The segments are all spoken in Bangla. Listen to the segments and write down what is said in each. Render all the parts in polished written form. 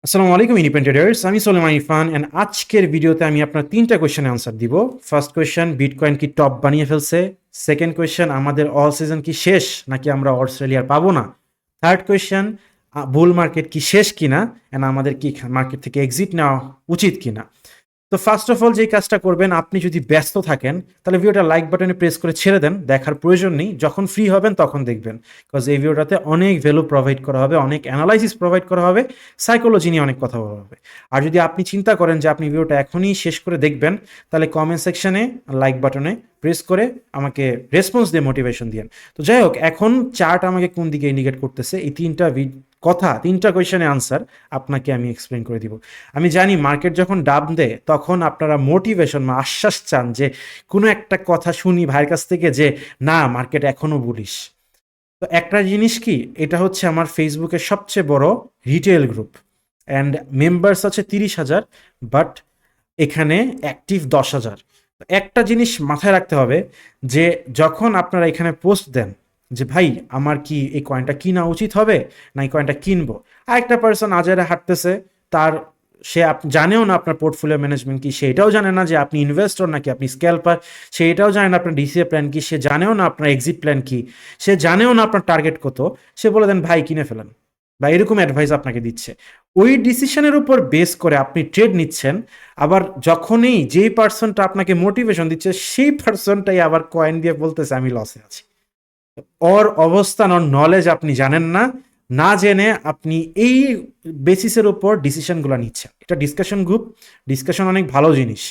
আসসালামু আলাইকুম ইন্ডিপেন্ডেন্টার্স, আমি সোলেমান ইরফান অ্যান্ড আজকের ভিডিওতে আমি আপনার 3টা কোয়েশ্চেনের আনসার দিব। ফার্স্ট কোয়েশ্চেন, বিটকয়েন কি টপ বানিয়ে ফেলছে? সেকেন্ড কোয়েশ্চেন, আমাদের অল সিজন কি শেষ নাকি আমরা অস্ট্রেলিয়ার পাবো না? থার্ড কোয়েশ্চেন, বুল মার্কেট কি শেষ কিনা অ্যান্ড আমাদের কি মার্কেট থেকে এক্সিট নেওয়া উচিত কিনা? তো ফার্স্ট অফ অল যেই কাজটা করবেন, আপনি যদি ব্যস্ত থাকেন তাহলে ভিডিওটা লাইক বাটনে প্রেস করে ছেড়ে দেন, দেখার প্রয়োজন নেই। যখন ফ্রি হবেন তখন দেখবেন, বিকজ এই ভিডিওটাতে অনেক ভ্যালু প্রোভাইড করা হবে, অনেক অ্যানালাইসিস প্রোভাইড করা হবে, সাইকোলজি নিয়ে অনেক কথা বলা হবে। আর যদি আপনি চিন্তা করেন যে আপনি ভিডিওটা এখনই শেষ করে দেখবেন, তাহলে কমেন্ট সেকশনে লাইক বাটনে প্রেস করে আমাকে রেসপন্স দিয়ে মোটিভেশন দিয়েন। তো যাই হোক, এখন চার্ট আমাকে কোন দিকে ইন্ডিকেট করতেছে, এই তিনটা কোয়েশনের আনসার আপনাকে আমি এক্সপ্লেন করে দিব। আমি জানি মার্কেট যখন ডাব দেয় তখন আপনারা মোটিভেশন বা আশ্বাস চান, যে কোনো একটা কথা শুনি ভাইয়ের কাছ থেকে যে না, মার্কেট এখনো বুলিশ। তো একটা জিনিস কি, এটা হচ্ছে আমার ফেসবুকের সবচেয়ে বড় রিটেল গ্রুপ অ্যান্ড মেম্বার্স আছে 30,000, বাট এখানে অ্যাক্টিভ 10,000। একটা জিনিস মাথায় রাখতে হবে, যে যখন আপনারা এখানে পোস্ট দেন যে ভাই আমার কি এই কয়েনটা কিনা উচিত হবে না এই কয়েনটা কিনবো, আর একটা পার্সন আজারে হাঁটতেছে, তার জানেও না আপনার পোর্টফোলিও ম্যানেজমেন্ট কি, সেটাও জানে না যে আপনি ইনভেস্টর নাকি আপনি স্ক্যালপার, সেটাও জানে না আপনার ডিসিএ প্ল্যান কি, সে জানেও না আপনার এক্সিট প্ল্যান কি, সে জানেও না আপনার টার্গেট কত, সে বলে দেন ভাই কিনে ফেলেন, বা এরকম অ্যাডভাইস আপনাকে দিচ্ছে। ওই ডিসিশনের উপর বেস করে আপনি ট্রেড নিচ্ছেন। আবার যখনই যেই পার্সনটা আপনাকে মোটিভেশন দিচ্ছে সেই পার্সনটাই আবার কয়েন দিয়ে বলতেছে আমি লসে আছি। ওর অবস্থান, ওর নলেজ আপনি জানেন না, না জেনে আপনি এই বেসিসের উপর ডিসিশনগুলো নিচ্ছেন। এটা ডিসকাশন গ্রুপ, ডিসকাশন অনেক ভালো জিনিস,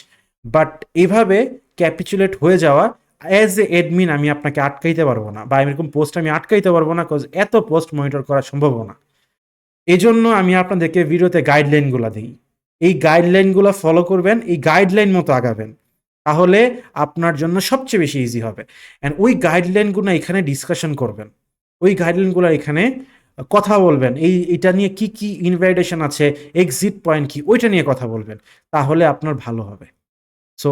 বাট এইভাবে ক্যাপিচুলেট হয়ে যাওয়া, অ্যাজ এ এডমিন আমি আপনাকে আটকাইতে পারবো না, বা এরকম পোস্ট আমি আটকাইতে পারবো না, বিকজ এত পোস্ট মনিটর করা সম্ভব না। এজন্য আমি আপনাদেরকে ভিডিওতে গাইডলাইনগুলো দিই, এই গাইডলাইনগুলো ফলো করবেন, এই গাইডলাইন মতো আগাবেন, তাহলে আপনার জন্য সবচেয়ে বেশি ইজি হবে। অ্যান্ড ওই গাইডলাইনগুলো এখানে ডিসকাশন করবেন, ওই গাইডলাইনগুলো এখানে কথা বলবেন, এটা নিয়ে কি কি ইনভাইটেশন আছে, এক্সিট পয়েন্ট কি, ওইটা নিয়ে কথা বলবেন, তাহলে আপনার ভালো হবে। সো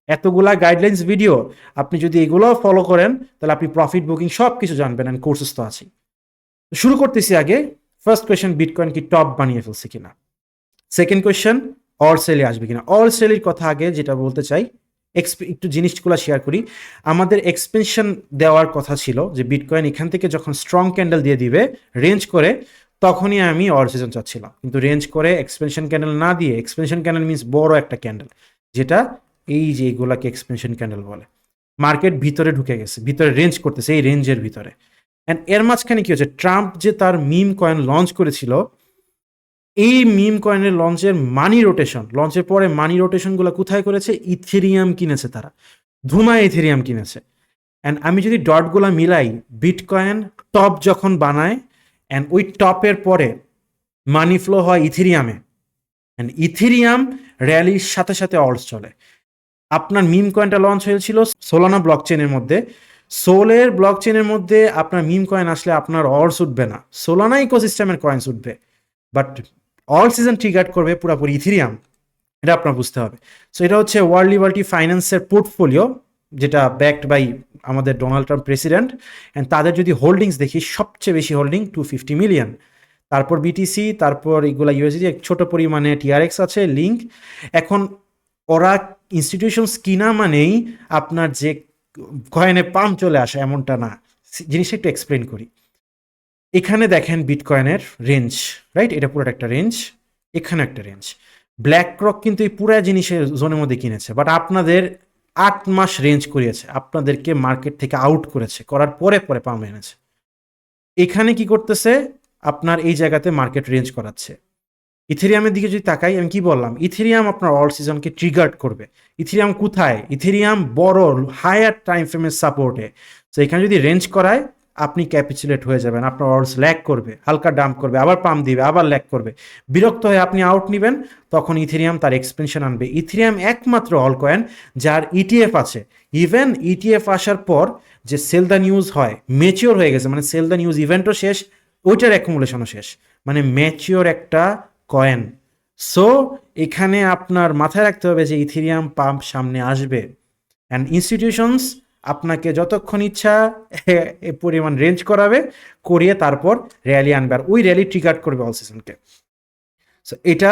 এতগুলা গাইডলাইন্স ভিডিও, আপনি যদি এগুলো ফলো করেন তাহলে আপনি প্রফিট বুকিং সব কিছু জানবেন, অ্যান্ড কোর্সেস তো আছেই। শুরু করতেছি আগে। ফার্স্ট কোয়েশ্চেন, বিটকয়েন কি টপ বানিয়ে ফেলছে কিনা? সেকেন্ড কোয়েশ্চেন, অল সেলে আসবে কিনা? অল সেলের কথা আগে যেটা বলতে চাই, একটু জিনিসগুলো শেয়ার করি। আমাদের এক্সপেনশন দেওয়ার কথা ছিল, যে বিটকয়েন এখান থেকে যখন স্ট্রং ক্যান্ডেল দিয়ে দিবে রেঞ্জ করে, তখনই আমি অল সিজন চাচ্ছিলাম। কিন্তু রেঞ্জ করে এক্সপেনশন ক্যান্ডেল না দিয়ে, এক্সপেনশন ক্যান্ডেল মিনস বড় একটা ক্যান্ডেল, যেটা এই যে এগুলাকে এক্সপেনশন ক্যান্ডেল বলে, মার্কেট ভিতরে ঢুকে গেছে, ভিতরে রেঞ্জ করতেছে, এই রেঞ্জের ভিতরে। অ্যান্ড এর মাঝখানে কি হচ্ছে, ট্রাম্প যে তার মিম কয়েন লঞ্চ করেছিল, এই মিম কয়েনের লঞ্চের পরে মানি রোটেশনগুলো কোথায় করেছে? ইথেরিয়াম কিনেছে তারা, ধুমায় ইথেরিয়াম কিনেছে। অ্যান্ড আমি যদি ডটগুলো মিলাই, বিটকয়েন টপ যখন বানায়, অ্যান্ড ওই টপের পরে মানি ফ্লো হয় ইথেরিয়ামে, অ্যান্ড ইথেরিয়াম র্যালির সাথে সাথে অলস চলে। আপনার মিম কয়েনটা লঞ্চ হয়েছিল সোলানা ব্লক চেনের মধ্যে, সোলের ব্লক চেনের মধ্যে আপনার মিম কয়েন আসলে আপনার অর্স উঠবে না, সোলানা ইকোসিস্টেমের কয়েন্স উঠবে, বাট অল সিজন ট্রিগার করবে পুরোপুরি ইথেরিয়াম, এটা আপনার বুঝতে হবে। সো এটা হচ্ছে ওয়ার্ল্ড লিবার্টি ফাইন্যান্সের পোর্টফোলিও, যেটা ব্যাকড বাই আমাদের ডোনাল্ড ট্রাম্প প্রেসিডেন্ট। অ্যান্ড তাদের যদি হোল্ডিংস দেখি, সবচেয়ে বেশি হোল্ডিং 250 মিলিয়ন, তারপর বিটিসি, তারপর এগুলা ইউএসডি, ছোট পরিমাণে টিআরএক্স আছে, লিঙ্ক। এখন ওরা ইনস্টিটিউশনস কিনা মানেই আপনার যে কয়েনে পাম্প চলে আসে এমনটা না, জিনিসটা একটু এক্সপ্লেন করি। এখানে দেখেন বিটকয়েনের রেঞ্জ, রাইট? এটা পুরোটা একটা রেঞ্জ, এখানে একটা রেঞ্জ। ব্ল্যাক রক কিন্তু এই পুরা জিনিসের জোনের মধ্যে কিনেছে, বাট আপনাদের 8 মাস রেঞ্জ করিয়েছে, আপনাদেরকে মার্কেট থেকে আউট করেছে, করার পরে পরে পাম্প এনেছে। এখানে কি করতেছে, আপনার এই জায়গাতে মার্কেট রেঞ্জ করাচ্ছে। ইথেরিয়ামের দিকে যদি তাকাই, আমি কি বললাম, ইথেরিয়াম আপনার অল সিজনকে ট্রিগার্ড করবে। ইথেরিয়াম কোথায়? ইথেরিয়াম বড় হায়ার টাইম ফ্রেমের সাপোর্টে। তো এখানে যদি রেঞ্জ করায়, আপনি ক্যাপিচুলেট হয়ে যাবেন, আপনার অর্ডস ল্যাক করবে, হালকা ডাম্প করবে, আবার পাম্প দিবে, আবার ল্যাক করবে, বিরক্ত হয়ে আপনি আউট নেবেন, তখন ইথেরিয়াম তার এক্সপেনশন আনবে। ইথেরিয়াম একমাত্র অল কয়েন যার ইটিএফ আছে। ইভেন ইটিএফ আসার পর যে সেল দ্য নিউজ হয়, ম্যাচিওর হয়ে গেছে, মানে সেল দ্য নিউজ ইভেন্টও শেষ, ওইটার অ্যাকুমুলেশনও শেষ, মানে ম্যাচিওর একটা কয়েন। সো এখানে আপনার মাথায় রাখতে হবে যে ইথেরিয়াম পাম্প সামনে আসবে, অ্যান্ড ইনস্টিটিউশনস আপনাকে যতক্ষণ ইচ্ছা এ পরিমাণ রেঞ্জ করাবে, করিয়ে তারপর র্যালি আনবে, আর ওই র্যালি ট্রিগার করবে অল সিজনকে। সো এটা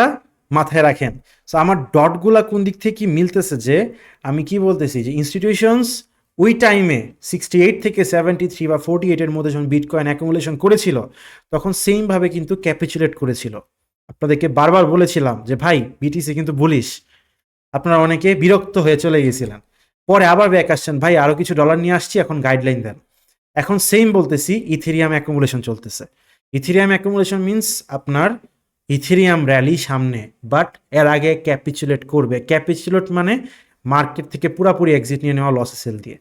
মাথায় রাখেন। সো আমার ডটগুলা কোন দিক থেকে কি মিলতেছে, যে আমি কি বলতেছি যে ইনস্টিটিউশনস ওই টাইমে 68 থেকে 73 বা 48-এর মধ্যে যখন বিটকয়েন অ্যাকুমুলেশন করেছিল, তখন সেমভাবে কিন্তু ক্যাপিচুলেট করেছিল। আপনাদেরকে বারবার বলেছিলাম যে ভাই বিটিসি কিন্তু বুলিশ, আপনারা অনেকে বিরক্ত হয়ে চলে গিয়েছিলেন। পরে আবার ব্যাক আসছেন, ভাই আরও কিছু ডলার নিয়ে আসছি, এখন গাইডলাইন দেন। এখন সেম বলতেছি, ইথেরিয়াম অ্যাকুমুলেশন চলতেছে। ইথেরিয়াম অ্যাকুমুলেশন মিন্স আপনার ইথেরিয়াম র্যালি সামনে, বাট এর আগে ক্যাপিচুলেট করবে। ক্যাপিচুলেট মানে মার্কেট থেকে পুরাপুরি এক্সিট নিয়ে নেওয়া, লসে সেল দিয়ে।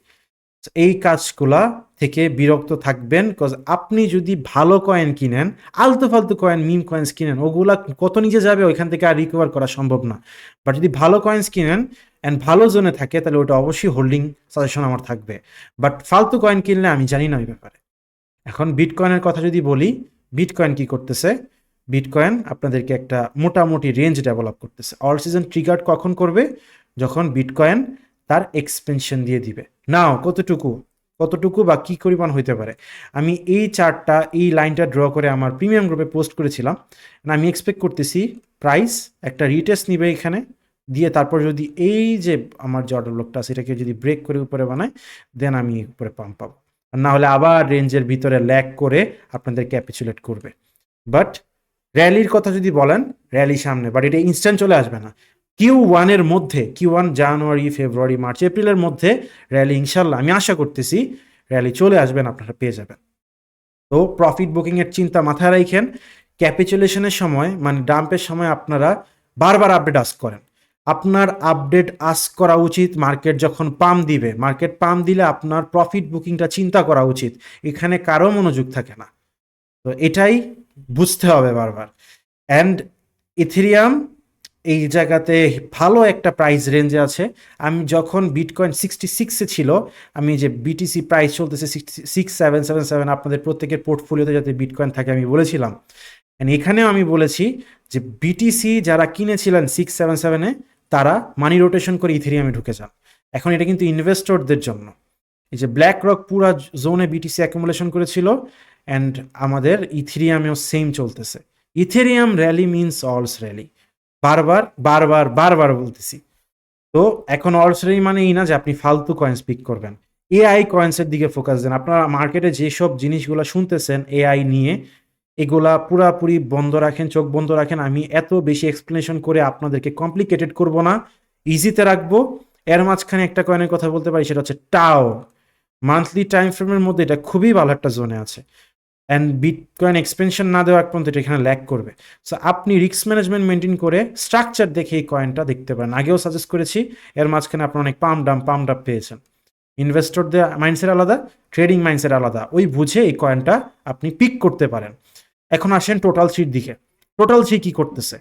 এই কাজগুলা থেকে বিরক্ত থাকবেন, কজ আপনি যদি ভালো কয়েন কিনেন, আলতু ফালতু কয়েন মিম কয়েন্স কিনেন, ওগুলা কত নিচে যাবে ওইখান থেকে আর রিকভার করা সম্ভব না। বাট যদি ভালো কয়েন্স কিনেন অ্যান্ড ভালো জোনে থাকে, তাহলে ওটা অবশ্যই হোল্ডিং সাজেশন আমার থাকবে। বাট ফালতু কয়েন কিনলে আমি জানি না ওই ব্যাপারে। এখন বিটকয়েনের কথা যদি বলি, বিটকয়েন কি করতেছে, বিটকয়েন আপনাদেরকে একটা মোটামুটি রেঞ্জ ডেভেলপ করতেছে। অল সিজন ট্রিগার্ড কখন করবে, যখন বিটকয়েন তার এক্সপেনশন দিয়ে দিবে। নাও কতটুকু কতটুকু বা কী পরিমাণ হইতে পারে, আমি এই চার্টটা, এই লাইনটা ড্র করে আমার প্রিমিয়াম গ্রুপে পোস্ট করেছিলাম। আমি এক্সপেক্ট করতেছি প্রাইস একটা রিটেস্ট নিবে এখানে দিয়ে, তারপর যদি এই যে আমার যে অর্ডার ব্লকটা আছে এটাকে যদি ব্রেক করে উপরে বানায়, দেন আমি উপরে পাম্প পাবো। আর না হলে আবার রেঞ্জের ভিতরে ল্যাগ করে আপনাদের ক্যাপিচুলেট করবে। বাট র্যালির কথা যদি বলেন, র্যালি সামনে, বাট এটা ইনস্ট্যান্ট চলে আসবে না। Q1-এর মধ্যে, Q1 জানুয়ারি, ফেব্রুয়ারি, মার্চ, এপ্রিলের মধ্যে র্যালি ইনশাল্লাহ আমি আশা করতেছি র্যালি চলে আসবেন, আপনারা পেয়ে যাবেন। তো প্রফিট বুকিংয়ের চিন্তা মাথায় রাখেন। ক্যাপিচুলেশনের সময় মানে ডাম্পের সময় আপনারা বারবার আপডেট আস্ক করেন। আপনার আপডেট আস্ক করা উচিত মার্কেট যখন পাম দিবে। মার্কেট পাম দিলে আপনার প্রফিট বুকিংটা চিন্তা করা উচিত। এখানে কারো মনোযোগ থাকে না। তো এটাই বুঝতে হবে বারবার। অ্যান্ড ইথেরিয়াম এই জায়গাতে ভালো একটা প্রাইস রেঞ্জে আছে। আমি যখন বিটকয়েন 66-এ ছিল, আমি যে বিটিসি প্রাইস চলতেছে 6777, আপনাদের প্রত্যেকের পোর্টফোলিওতে যাতে বিটকয়েন থাকে আমি বলেছিলাম। অ্যান্ড এখানেও আমি বলেছি যে বিটিসি যারা কিনেছিলেন 677-এ, তারা মানি রোটেশন করে ইথেরিয়ামে ঢুকে যান। এখন এটা কিন্তু ইনভেস্টরদের জন্য। এই যে ব্ল্যাক রক পুরা জোনে বিটিসি অ্যাকুমুলেশন করেছিল, অ্যান্ড আমাদের ইথেরিয়ামেও সেম চলতেছে। ইথেরিয়াম র্যালি মিনস অলস র্যালি, বারবার বারবার বারবার বলতেছি। তো এখন অলস র্যালি মানে এই না যে আপনি ফালতু কয়েন্স পিক করবেন। এআই কয়েন্সের দিকে ফোকাস দেন। আপনারা মার্কেটে যেসব জিনিসগুলো শুনতেছেন এআই নিয়ে, এগুলা পুরাপুরি বন্ধ রাখেন, চোখ বন্ধ রাখেন। আমি এত বেশি এক্সপ্লেনেশন করে আপনাদেরকে কমপ্লিকেটেড করব না, ইজিতে রাখবো। এর মাঝখানে একটা কয়েনের কথা বলতে পারি, সেটা হচ্ছে টাও। মান্থলি টাইম ফ্রেমের মধ্যে এটা খুবই ভালো একটা জোনে আছে, অ্যান্ড বিটকয়েন এক্সপেনশন না দেওয়ার পর্যন্ত এটা এখানে ল্যাক করবে। সো আপনি রিস্ক ম্যানেজমেন্ট মেনটেন করে স্ট্রাকচার দেখে এই কয়েনটা দেখতে পারেন। আগেও সাজেস্ট করেছি, এর মাঝখানে আপনার অনেক পাম ডাম্প পেয়েছেন। ইনভেস্টরদের মাইন্ডসেট আলাদা, ট্রেডিং মাইন্ডসেট আলাদা, ওই বুঝে এই কয়েনটা আপনি পিক করতে পারেন। এখন আসেন টোটাল থ্রির দিকে। টোটাল থ্রি কী করতেছে?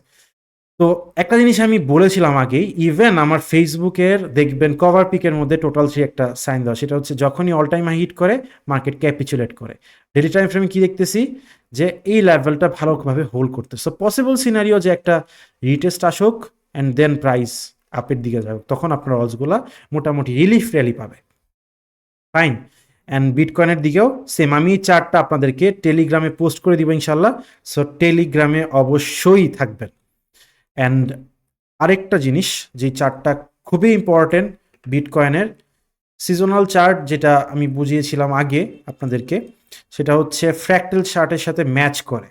তো একটা জিনিস আমি বলেছিলাম আগেই, ইভেন আমার ফেসবুকের দেখবেন কভার পিকের মধ্যে টোটাল থ্রি একটা সাইন দেওয়া, সেটা হচ্ছে যখনই অল টাইম হাই হিট করে মার্কেট ক্যাপিচুলেট করে। ডেলি টাইম ফ্রেমে কি দেখতেছি, যে এই লেভেলটা ভালোভাবে হোল্ড করতে। সো পসিবল সিনারিও যে একটা রিটেস্ট আসুক অ্যান্ড দেন প্রাইস আপের দিকে যাবে, তখন আপনার অলসগুলা মোটামুটি রিলিফ র্যালি পাবে। ফাইন। অ্যান্ড বিটকয়েনের দিকেও সেম, আমি চার্টটা আপনাদেরকে টেলিগ্রামে পোস্ট করে দিব ইনশাল্লাহ। সো টেলিগ্রামে অবশ্যই থাকবেন। অ্যান্ড আরেকটা জিনিস, যে চার্টটা খুবই ইম্পর্টেন্ট বিটকয়েনের, সিজনাল চার্ট, যেটা আমি বুঝিয়েছিলাম আগে আপনাদেরকে, সেটা হচ্ছে ফ্র্যাক্টাল চার্টের সাথে ম্যাচ করে।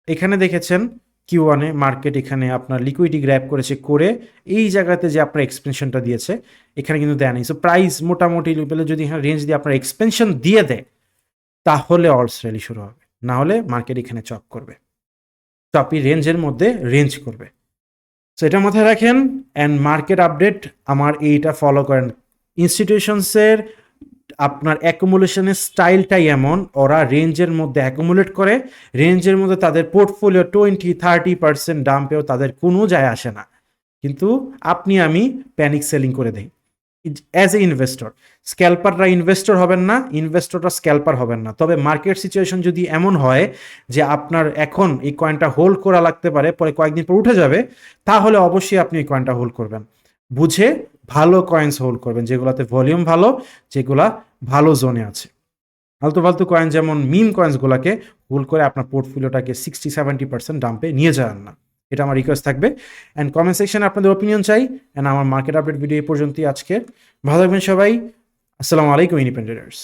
এখানে দেখেছেন Q1-এ মার্কেট এখানে আপনার লিকুইডিটি গ্র্যাব করেছে, করে এই জায়গাতে যে আপনার এক্সপেনশনটা দিয়েছে এখানে কিন্তু দেয় নেই। সো প্রাইস মোটামুটি লেভেলে যদি এখানে রেঞ্জ দিয়ে আপনার এক্সপেনশন দিয়ে দেয়, তাহলে অলস র্যালি শুরু হবে। না হলে মার্কেট এখানে চপ করবে, চপি রেঞ্জের মধ্যে রেঞ্জ করবে। সো এটা মাথায় রাখেন। অ্যান্ড মার্কেট আপডেট আমার এইটা ফলো করেন। ইনস্টিটিউশনসের আপনার অ্যাকুমুলেশনের স্টাইলটাই এমন, ওরা রেঞ্জের মধ্যে অ্যাকুমুলেট করে, রেঞ্জের মধ্যে তাদের পোর্টফোলিও 20-30% ডাম্পেও তাদের কোনো যায় আসে না। কিন্তু আপনি আমি প্যানিক সেলিং করে দেই অ্যাজ এ ইনভেস্টর। স্ক্যাল্পাররা ইনভেস্টর হবেন না, ইনভেস্টররা স্ক্যাল্পার হবেন না। তবে মার্কেট সিচুয়েশন যদি এমন হয় যে আপনার এখন এই কয়েনটা হোল্ড করা লাগতে পারে, পরে কয়েকদিন পর উঠে যাবে, তাহলে অবশ্যই আপনি এই কয়েনটা হোল্ড করবেন। বুঝে ভালো কয়েন্স হোল্ড করবেন, যেগুলোতে ভলিউম ভালো, যেগুলা ভালো জোনে আছে। আলতু ফালতু কয়েন যেমন মিম কয়েন্সগুলোকে হোল্ড করে আপনার পোর্টফোলিওটাকে 60-70% ডাম্পে নিয়ে যান না। এটা আমার রিকোয়েস্ট থাকবে। অ্যান্ড কমেন্ট সেকশনে আপনাদের ওপিনিয়ন চাই। অ্যান্ড আমার মার্কেট আপডেট ভিডিও এই পর্যন্তই আজকে। ভালো থাকবেন সবাই। আসসালামু আলাইকুম ইন্ডিপেন্ডেন্টার্স।